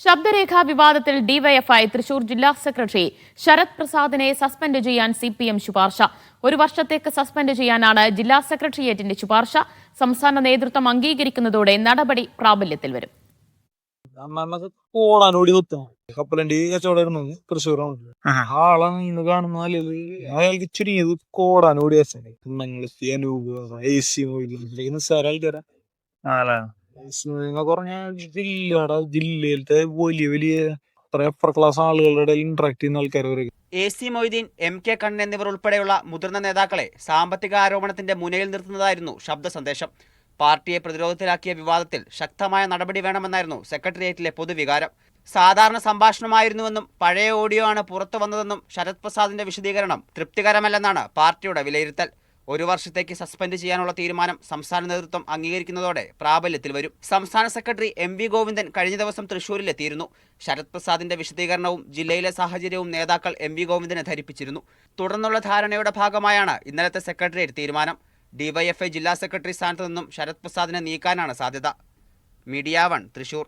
ശബ്ദരേഖാ വിവാദത്തിൽ ഡിവൈഎഫ്ഐ തൃശൂർ ജില്ലാ secretary Sarath പ്രസാദിനെ suspend ചെയ്യാൻ സിപിഎം ശുപാർശ. 1 വർഷത്തേക്ക് സസ്പെൻഡ് ചെയ്യാനാണ് ജില്ലാ സെക്രട്ടേറിയറ്റിന്റെ ശുപാർശ. സംസ്ഥാന നേതൃത്വം അംഗീകരിക്കുന്നതോടെ നടപടി പ്രാബല്യത്തിൽ വരും. കോടാനോടി കപ്പലണ്ടി കച്ചവടം തൃശ്ശൂർ ആളാണ് ഇന്ന് കാണുന്ന അയാൾക്ക് ചുരുങ്ങിയത് കോടാനോടി നിസ്സാര ആൾക്കാരാ പറഞ്ഞ ജില്ലയിലത്തെ വലിയ വലിയ അപ്പർ ക്ലാസ് ആളുകളുടെ ഇന്ററാക്ട് ചെയ്യുന്ന ആൾക്കാർ. AC മൊയ്തീൻ, MK കണ്ണൻ എന്നിവർ ഉൾപ്പെടെയുള്ള മുതിർന്ന നേതാക്കളെ സാമ്പത്തിക ആരോപണത്തിന്റെ മുനയിൽ നിർത്തുന്നതായിരുന്നു ശബ്ദ സന്ദേശം. പാർട്ടിയെ പ്രതിരോധത്തിലാക്കിയ വിവാദത്തിൽ ശക്തമായ നടപടി വേണമെന്നായിരുന്നു സെക്രട്ടേറിയറ്റിലെ പൊതുവികാരം. സാധാരണ സംഭാഷണമായിരുന്നുവെന്നും പഴയ ഓഡിയോ ആണ് പുറത്തു വന്നതെന്നും ശരത് പ്രസാദിന്റെ വിശദീകരണം തൃപ്തികരമല്ലെന്നാണ് പാർട്ടിയുടെ വിലയിരുത്തൽ. 1 വർഷത്തേക്ക് സസ്പെൻഡ് ചെയ്യാനുള്ള തീരുമാനം സംസ്ഥാന നേതൃത്വം അംഗീകരിക്കുന്നതോടെ പ്രാബല്യത്തിൽ വരും. സംസ്ഥാന സെക്രട്ടറി MV ഗോവിന്ദൻ കഴിഞ്ഞ ദിവസം തൃശൂരിലെത്തിയിരുന്നു. ശരത് പ്രസാദിന്റെ വിശദീകരണവും ജില്ലയിലെ സാഹചര്യവും നേതാക്കൾ MV ഗോവിന്ദനെ ധരിപ്പിച്ചിരുന്നു. തുടർന്നുള്ള ധാരണയുടെ ഭാഗമായാണ് ഇന്നലത്തെ സെക്രട്ടേറിയറ്റ് തീരുമാനം. ഡിവൈഎഫ്ഐ ജില്ലാ സെക്രട്ടറി സ്ഥാനത്ത് നിന്നും ശരത് പ്രസാദിനെ നീക്കാനാണ് സാധ്യത. മീഡിയ 1 തൃശൂർ.